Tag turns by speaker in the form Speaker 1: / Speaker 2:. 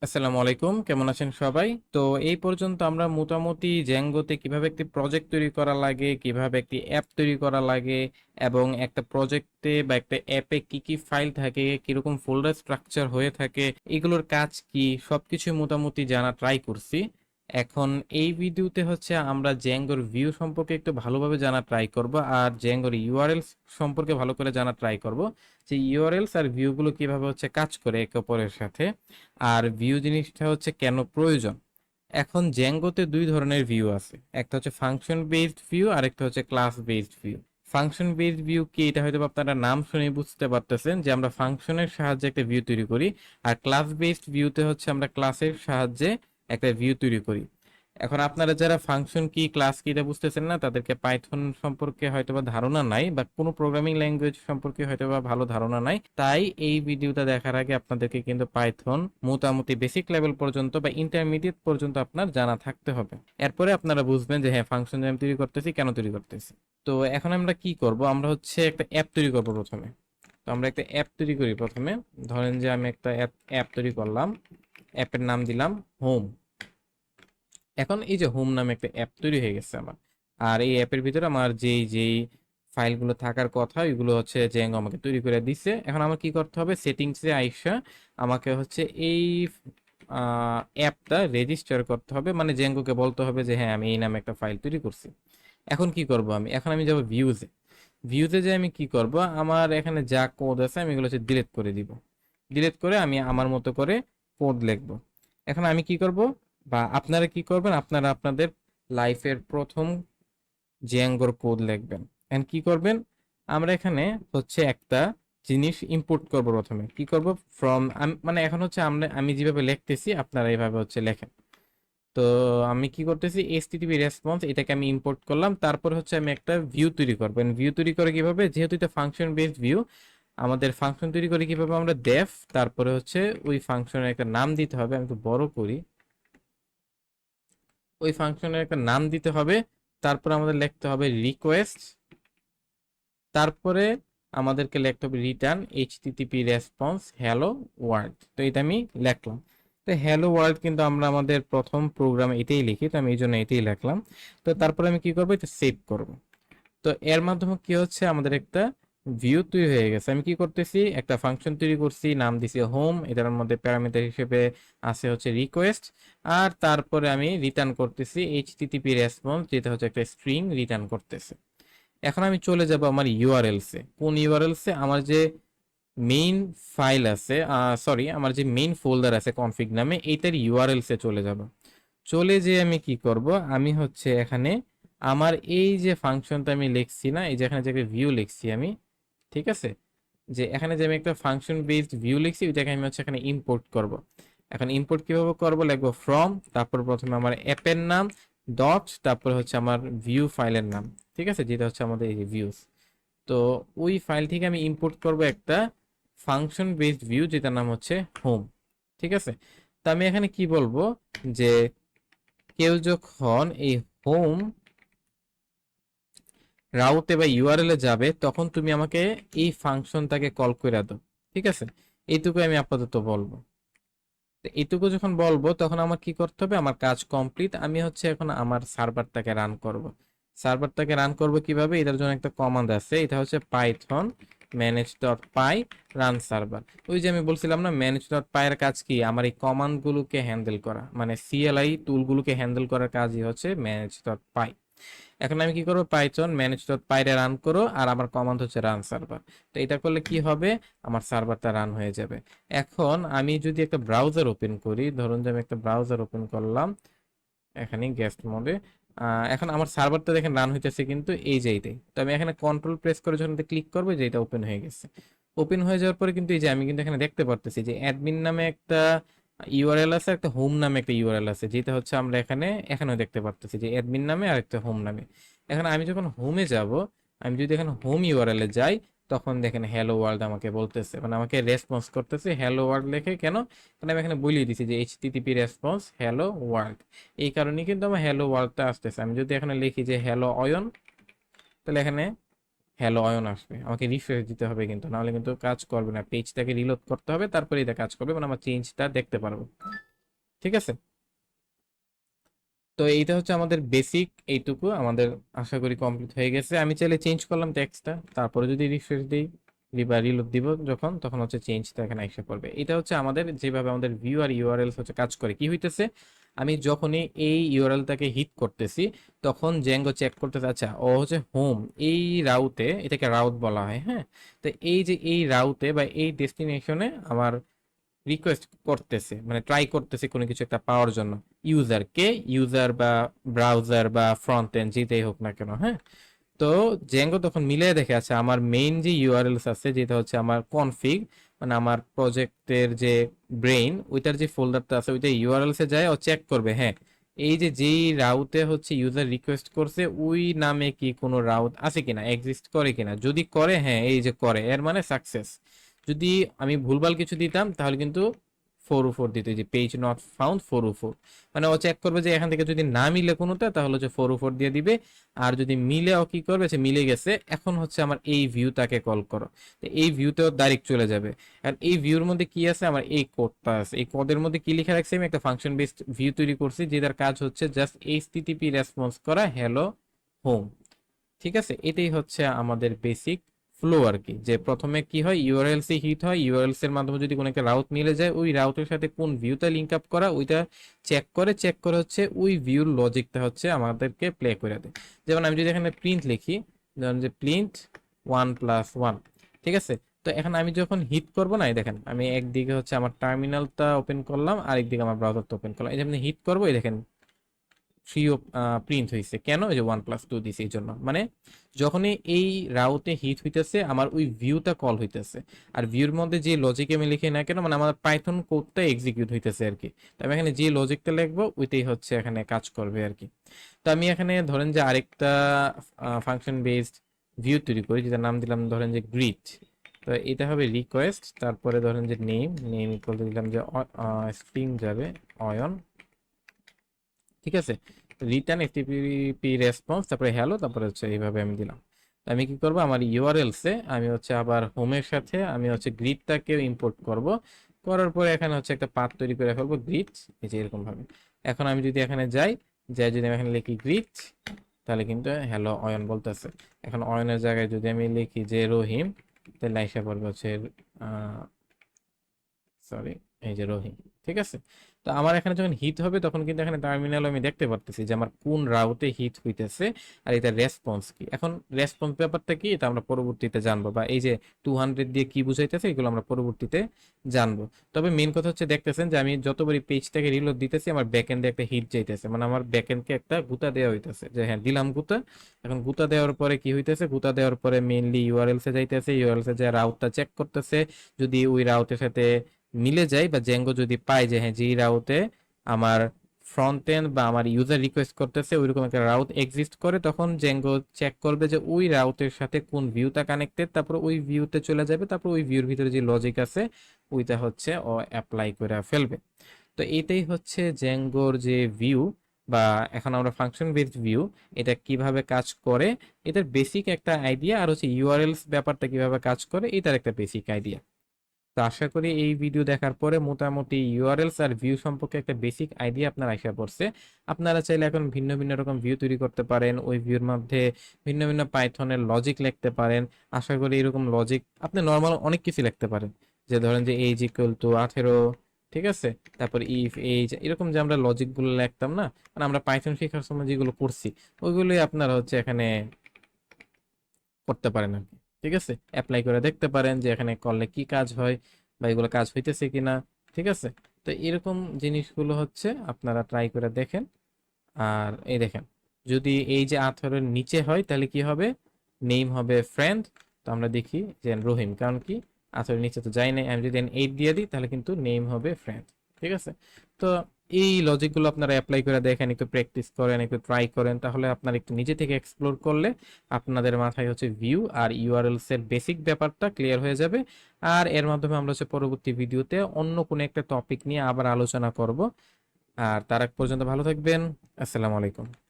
Speaker 1: আসসালামু আলাইকুম, কেমন আছেন সবাই? তো এই পর্যন্ত আমরা মোটামুটি জ্যাঙ্গোতে কিভাবে একটি প্রজেক্ট তৈরি করা লাগে, কিভাবে একটি অ্যাপ তৈরি করা লাগে এবং একটা প্রজেক্টে বা একটা অ্যাপে কি কি ফাইল থাকে, কিরকম ফোল্ডার স্ট্রাকচার হয়ে থাকে, এগুলোর কাজ কি সবকিছু মোটামুটি জানা ট্রাই করছি। এখন এই ভিডিওতে হচ্ছে আমরা জ্যাঙ্গোর ভিউ সম্পর্কে একটু ভালোভাবে জানা ট্রাই করব আর জ্যাঙ্গোর ইউআরএল সম্পর্কে ভালো করে জানা ট্রাই করব, যে ইউআরএলস আর ভিউগুলো কিভাবে হচ্ছে কাজ করে একে অপরের সাথে, আর ভিউ জিনিসটা হচ্ছে কেন প্রয়োজন। এখন জ্যাঙ্গোতে দুই ধরনের ভিউ আছে, একটা হচ্ছে ফাংশন বেসড ভিউ আর একটা হচ্ছে class based view. Function based view কি, এটা হয়তো আপনারা নাম শুনে বুঝতে পারতেছেন যে আমরা ফাংশনের সাহায্যে একটা ভিউ তৈরি করি, আর ক্লাস বেসড ভিউতে হচ্ছে আমরা ক্লাসের সাহায্যে একটা ভিউ তৈরি করি। এখন আপনারা যারা ফাংশন কি ক্লাস কি এটা বুঝতেছেন না, তাদেরকে পাইথন সম্পর্কে হয়তোবা ধারণা নাই বা কোনো প্রোগ্রামিং ল্যাঙ্গুয়েজ সম্পর্কে হয়তোবা ভালো ধারণা নাই, তাই এই ভিডিওটা দেখার আগে আপনাদেরকে কিন্তু পাইথন মোটামুটি বেসিক লেভেল পর্যন্ত বা ইন্টারমিডিয়েট পর্যন্ত আপনার জানা থাকতে হবে। এরপরে আপনারা বুঝবেন যে হ্যাঁ, ফাংশন আমি তৈরি করতেছি, কেন তৈরি করতেছি। তো এখন আমরা কি করব, আমরা হচ্ছে একটা অ্যাপ তৈরি করব প্রথমে। তো আমরা একটা অ্যাপ তৈরি করি প্রথমে। ধরেন যে আমি একটা অ্যাপ তৈরি করলাম, অ্যাপের নাম দিলাম হোম। এখন এই যে হোম নামে একটা অ্যাপ তৈরি হয়ে গেছে আমার, আর এই অ্যাপের ভিতরে আমার যেই যেই ফাইলগুলো থাকার কথা ওইগুলো হচ্ছে জ্যাঙ্গো আমাকে তৈরি করে দিছে। এখন আমার কি করতে হবে, সেটিংসে আইসা আমাকে হচ্ছে এই অ্যাপটা রেজিস্টার করতে হবে, মানে জ্যাঙ্গোকে বলতে হবে যে হ্যাঁ, আমি এই নামে একটা ফাইল তৈরি করছি। এখন কি করব আমি, এখন আমি যাব ভিউজে। ভিউতে যে আমি কি করব, আমার এখানে যা কোড আছে আমি এগুলো হচ্ছে ডিলিট করে দিব। ডিলিট করে আমি আমার মতো করে কোড লিখবো। এখন আমি কি করব, বা আপনারা কি করবেন, আপনারা আপনাদের লাইফের প্রথম জ্যাঙ্গোর কোড লিখবেন। এন্ড কি করবেন, আমরা এখানে হচ্ছে একটা জিনিস ইম্পোর্ট করব। প্রথমে কি করব, ফ্রম, মানে এখন হচ্ছে আমি যেভাবে লিখতেছি আপনারা এইভাবে হচ্ছে লেখেন। তো আমি কি করতেছি, এইচটিটিপি রেসপন্স এটাকে আমি ইম্পোর্ট করলাম, তারপর হচ্ছে আমি একটা ভিউ তৈরি করবো। ভিউ তৈরি করে কিভাবে, যেহেতু এটা ফাংশন বেসড ভিউ, আমাদের ফাংশন তৈরি করে কিভাবে, আমরা ডেফ তারপরে হচ্ছে ওই ফাংশনের একটা নাম দিতে হবে। আমি একটু বড় করি, ওই ফাংশনের একটা নাম দিতে হবে, তারপর আমাদের লিখতে হবে রিকোয়েস্ট, তারপরে আমাদেরকে লিখতে হবে return HTTP response hello world. তো এটা আমি লিখলাম। তো হ্যালো ওয়ার্ল্ড কিন্তু আমরা আমাদের প্রথম প্রোগ্রামে এটাই লিখি, তো আমি এই জন্য এটাই লিখলাম। তো তারপরে আমি কি করবো, এটা সেভ করব। তো এর মাধ্যমে কি হচ্ছে, আমাদের একটা ভিউ তৈরি হয়ে গেছে। আমি কি করতেছি, একটা ফাংশন তৈরি করছি, নাম দিছি হোম, এটার মধ্যে প্যারামিটার হিসেবে আছে হচ্ছে রিকোয়েস্ট, আর তারপরে আমি রিটার্ন করতেছি এইচটিটিপি রেসপন্স, যেটা হচ্ছে একটা স্ট্রিং রিটার্ন করতেছে। এখন আমি চলে যাব আমার ইউআরএলস এ। কোন ইউআরএলস এ, আমার যে মেইন ফাইল আছে, সরি, আমার যে মেইন ফোল্ডার আছে কনফিগ নামে, এইটার ইউআরএলস এ চলে যাব। চলে যে আমি কি করব, আমি হচ্ছে এখানে আমার এই যে ফাংশনটা আমি লিখছি না, এই যে এখানে যে একটা ভিউ লিখছি আমি, ঠিক আছে, যে এখানে যে আমি একটা ফাংশন বেসড ভিউ লিখছি ওইটাকে আমি হচ্ছে এখানে ইম্পোর্ট করব। এখন ইম্পোর্ট কিভাবে করব, লিখবো ফ্রম, তারপর প্রথমে আমার অ্যাপের নাম, ডট, তারপর হচ্ছে আমার ভিউ ফাইলের নাম, ঠিক আছে, যেটা হচ্ছে আমাদের এই যে ভিউস। তো ওই ফাইল থেকে আমি ইম্পোর্ট করব একটা ফাংশন বেসড ভিউ, যেটার নাম হচ্ছে হোম, ঠিক আছে। তো আমি এখানে কি বলবো, যে কেউ যখন এই হোম রাউটে বা ইউআরএল এ যাবে, তখন তুমি আমাকে এই ফাংশনটাকে কল করে দাও, ঠিক আছে। এইটুকু আমি আপাতত বলবো। তো এইটুকু যখন বলবো তখন আমার কি করতে হবে, আমার কাজ কমপ্লিট, আমি হচ্ছে এখন আমার সার্ভারটাকে রান করব। সার্ভারটাকে রান করব কিভাবে, এটার জন্য একটা কমান্ড আছে, এটা হচ্ছে পাইথন ম্যানেজ ডট পাই রান সার্ভার। ওই যে আমি বলছিলাম না, ম্যানেজ ডট পাই এর কাজ কি, আমার এই কমান্ড গুলোকে হ্যান্ডেল করা, মানে সিএলআই টুলগুলোকে হ্যান্ডেল করার কাজই হচ্ছে ম্যানেজ ডট পাই। এখন আমি কি করবো, পাইথন ম্যানেজ ডট পাইরে রান করো, আর আমার কমান্ড হচ্ছে রান সার্ভার। তো এটা করলে কি হবে, আমার সার্ভারটা রান হয়ে যাবে। এখন আমি যদি একটা ব্রাউজার ওপেন করি, ধরুন যে আমি একটা ব্রাউজার ওপেন করলাম এখানে গেস্ট মোডে, এখন আমার সার্ভারটা দেখেন রান হইতেছে, কিন্তু এই যে এইটাই। তো আমি এখানে কন্ট্রোল প্রেস করে যখন ক্লিক করবো, যে এটা ওপেন হয়ে গেছে। ওপেন হয়ে যাওয়ার পরে কিন্তু এই যে আমি কিন্তু এখানে দেখতে পারতেছি যে অ্যাডমিন নামে একটা ইউআরএল আছে, একটা হোম নামে একটা ইউআরএল আছে, যেটা হচ্ছে আমরা এখানেও দেখতে পারতেছি যে অ্যাডমিন নামে আর একটা হোম নামে। এখন আমি যখন হোমে যাব, আমি যদি এখানে হোম ইউআরএল এ যাই, তখন দেখেন হ্যালো ওয়ার্ল্ড আমাকে বলতেছে, মানে আমাকে রেসপন্স করতেছে হ্যালো ওয়ার্ল্ড লেখে। কেন, কারণ আমি এখানে বলিয়ে দিছি যে এইচটিটিপি রেসপন্স হ্যালো ওয়ার্ল্ড। এই কারণেই কিন্তু আমার হ্যালো ওয়ার্ল্ডটা আসতেছে। আমি যদি এখানে লিখি যে হ্যালো অয়ন, তাহলে এখানে হ্যালো অয়ন আসবে। আমাকে রিফ্রেশ দিতে হবে কিন্তু, নাহলে কিন্তু কাজ করবে না, পেজটাকে রিলোড করতে হবে, তারপরে এটা কাজ করবে, মানে আমার চেঞ্জটা দেখতে পারবো। ঠিক আছে। তো এইটা হচ্ছে আমাদের বেসিক, এইটুকু আমাদের আশা করি কমপ্লিট হয়ে গেছে। আমি চাইলে চেঞ্জ করলাম টেক্সটটা, তারপরে যদি রিফ্রেশ দিই বা রিলোড দিব যখন, তখন হচ্ছে চেঞ্জটা এখানে এসে পড়বে। এটা হচ্ছে আমাদের যেভাবে আমাদের ভিউ আর ইউআরএল হচ্ছে কাজ করে। কি হইতেছে, আমি যখনই এই ইউআরএলটাকে হিট করতেছি তখন জেঙ্গো চেক করতেছে, আচ্ছা ও হচ্ছে হোম এই রাউতে, এটাকে রাউট বলা হয়, হ্যাঁ। তো এই যে এই রাউতে বা এই ডেস্টিনেশনে আমার রিকোয়েস্ট করতেছে, মানে ট্রাই করতেছে কোনো কিছু একটা পাওয়ার জন্য ইউজারকে, ইউজার বা ব্রাউজার বা ফ্রন্ট এন্ড যেটাই হোক না কেন, হ্যাঁ। তো জেঙ্গো তখন মিলিয়ে দেখে, আচ্ছা আমার মেইন যে ইউআরএলস আছে যেটা হচ্ছে আমার কনফিগ, মানে আমার প্রজেক্টের যে ব্রেইন, ওইটার যে ফোল্ডারটা আছে ওইটা ইউআরএলস এ যায় ও চেক করবে, হ্যাঁ এই যে যেই রাউতে হচ্ছে ইউজার রিকোয়েস্ট করছে ওই নামে কি কোনো রাউট আছে কিনা, এক্সিস্ট করে কিনা। যদি করে, হ্যাঁ এই যে করে, এর মানে সাকসেস। যদি আমি ভুলভাল কিছু দিতাম তাহলে কিন্তু 404 দিত, যে পেজ নট ফাউন্ড 404, মানে ও চেক করবে যে এখান থেকে যদি না মিলে কোনোটা তাহলে হচ্ছে 404 দিয়ে দিবে। আর যদি মিলে ও কি করবে, সে মিলে গেছে, এখন হচ্ছে আমার এই ভিউটাকে কল করো, তো এই ভিউতেও ডাইরেক্ট চলে যাবে। আর এই ভিউর মধ্যে কি আছে, আমার এই কোডটা আছে, এই কোডের মধ্যে কি লেখা রাখছি, আমি একটা ফাংশন বেসড ভিউ তৈরি করছি যেটার কাজ হচ্ছে জাস্ট এইচটিটিপি রেসপন্স করা, হ্যালো হোম। ঠিক আছে, এটাই হচ্ছে আমাদের বেসিক ফ্লো আর কি। যে প্রথমে কি হয়, ইউআরএলস এ হিট হয়, ইউআরএলস এর মাধ্যমে যদি কোনো একটা রাউট মিলে যায়, ওই রাউটের সাথে কোন ভিউটা লিংক আপ করা ওইটা চেক করে, চেক করে হচ্ছে ওই ভিউর লজিকটা হচ্ছে আমাদেরকে প্লে করে দেয়। যেমন আমি যদি এখানে প্রিন্ট লিখি, যেমন যে প্রিন্ট 1+1, ঠিক আছে। তো এখন আমি যখন হিট করবো না, এই দেখেন আমি একদিকে হচ্ছে আমার টার্মিনালটা ওপেন করলাম, আরেকদিকে আমার ব্রাউজারটা ওপেন করলাম, এই যে আপনি হিট করবো, এই দেখেন থ্রিও প্রিন্ট হয়েছে, কেন, এই যে 1+2 দিছে এই জন্য। মানে যখনই এই রাউতে হিট হইতেছে আমার ওই ভিউটা কল হইতেছে, আর ভিউর মধ্যে যে লজিক আমি লিখি না কেন, মানে আমার পাইথন কোডটা এক্সিকিউট হইতেছে আর কি। তো আমি এখানে যে লজিকটা লিখবো ওইটাই হচ্ছে এখানে কাজ করবে আর কি। তো আমি এখানে ধরেন যে আরেকটা ফাংশন বেসড ভিউ তৈরি করি, যেটার নাম দিলাম ধরেন যে গ্রিট। তো এটা হবে রিকোয়েস্ট, তারপরে ধরেন যে নেম, নেম ইকুয়াল দিলাম যে স্ট্রিং যাবে অয়ন, ঠিক আছে। রিটার্ন এফটিপি রেসপন্স, তারপরে হ্যালো, তারপরে হচ্ছে এইভাবে আমি দিলাম। তো আমি কি করব, আমার ইউআরএলস এ আমি হচ্ছে আবার হোমের সাথে আমি হচ্ছে গ্রিডটাকে ইম্পোর্ট করব, করার পরে এখানে হচ্ছে একটা পাথ তৈরি করে ফেলবো গ্রিড, এই যে এরকম ভাবে। এখন আমি যদি এখানে যাই, যাই যদি আমি এখানে লিখি গ্রিড, তাহলে কিন্তু হ্যালো অয়ন বলতেছে। এখন অয়নের জায়গায় যদি আমি লিখি যে রহিম, তাহলে আইসা পড়বে হচ্ছে সরি, এই যে রহিম, ঠিক আছে। তো আমার এখানে যখন হিট হবে তখন কিন্তু এখানে টার্মিনাল আমি দেখতে পারতেছি যে আমার কোন রাউটে হিট হইতেছে আর এটা রেসপন্স কি। এখন রেসপন্স ব্যাপারটা কি এটা আমরা পরবর্তীতে জানবো, বা এই যে 200 দিয়ে কি বুঝাইতেছে এগুলো আমরা পরবর্তীতে জানবো। তবে মেন কথা হচ্ছে দেখতেছেন যে আমি যতবারই পেজটাকে রিলোড দিতেছি আমার ব্যাকএন্ডে একটা হিট যাইতেছে, মানে আমার ব্যাকএন্ডকে একটা গুতা দেওয়া হইতেছে, যে হ্যাঁ দিলাম গুতা। এখন গুতা দেওয়ার পরে কি হইতেছে, গুতা দেওয়ার পরে মেইনলি ইউআরএলস এ যাইতেছে, ইউআরএলস এ যে রাউটটা চেক করতেছে, যদি ওই রাউটের সাথে মিলে যায় বা জেঙ্গো যদি পায় যে হ্যাঁ যেই রাউটে আমার ফ্রন্ট এন্ড বা আমার ইউজার রিকোয়েস্ট করতেছে ওইরকম একটা রাউট এক্সিস্ট করে, তখন জেঙ্গো চেক করবে যে ওই রাউটের সাথে কোন ভিউটা কানেক্টেড, তারপর ওই ভিউতে চলে যাবে, তারপর ওই ভিউর ভিতরে যে লজিক আছে ওইটা হচ্ছে ও অ্যাপ্লাই করে ফেলবে। তো এটাই হচ্ছে জেঙ্গোর যে ভিউ, বা এখন আমরা ফাংশন বেসড ভিউ, এটা কিভাবে কাজ করে এটার বেসিক একটা আইডিয়া, আর হচ্ছে ইউআরএলস ব্যাপারটা কিভাবে কাজ করে এটার একটা বেসিক আইডিয়া। তো আশা করি এই ভিডিও দেখার পরে মোটামুটি ইউআরএলস আর ভিউ সম্পর্কে একটা বেসিক আইডিয়া আপনার আশা পড়ছে। আপনারা চাইলে এখন ভিন্ন ভিন্ন রকম ভিউ তৈরি করতে পারেন, ওই ভিউর মধ্যে ভিন্ন ভিন্ন পাইথনের লজিক লিখতে পারেন। আশা করি এরকম লজিক আপনি নর্মাল অনেক কিছু লিখতে পারেন, যে ধরেন যে এইজ ইকুয়াল টু 18, ঠিক আছে। তারপর ইফ এইজ, এরকম যে আমরা লজিক গুলো লিখতাম না, মানে আমরা পাইথন শেখার সময় যেগুলো করছি ওইগুলোই আপনারা হচ্ছে এখানে করতে পারেন আর কি। ঠিক আছে, অ্যাপ্লাই করে দেখতে পারেন যে এখানে করলে কি কাজ হয় বা এগুলো কাজ হইতেছে কিনা। ঠিক আছে, তো এরকম জিনিসগুলো হচ্ছে আপনারা ট্রাই করে দেখেন। আর এই দেখেন, যদি এই যে 18-এর নিচে হয় তাহলে কি হবে, নেম হবে ফ্রেন্ড। তো আমরা দেখি যে রহিম, কারণ কি 18-এর নিচে তো যাই নাই, আমি যদি 8 দিয়ে দিই তাহলে কিন্তু নেম হবে ফ্রেন্ড। ঠিক আছে, তো এই লজিকগুলো আপনারা অ্যাপ্লাই করে দেখেন, একটু প্র্যাকটিস করেন, একটু ট্রাই করেন, তাহলে আপনারা একটু নিজে থেকে এক্সপ্লোর করলে আপনাদের মাথায় হচ্ছে ভিউ আর ইউআরএলস এর বেসিক ব্যাপারটা ক্লিয়ার হয়ে যাবে। আর এর মাধ্যমে আমরা হচ্ছে পরবর্তী ভিডিওতে অন্য কোনো একটা টপিক নিয়ে আবার আলোচনা করব। আর তার আগ পর্যন্ত ভালো থাকবেন। আসসালামু আলাইকুম।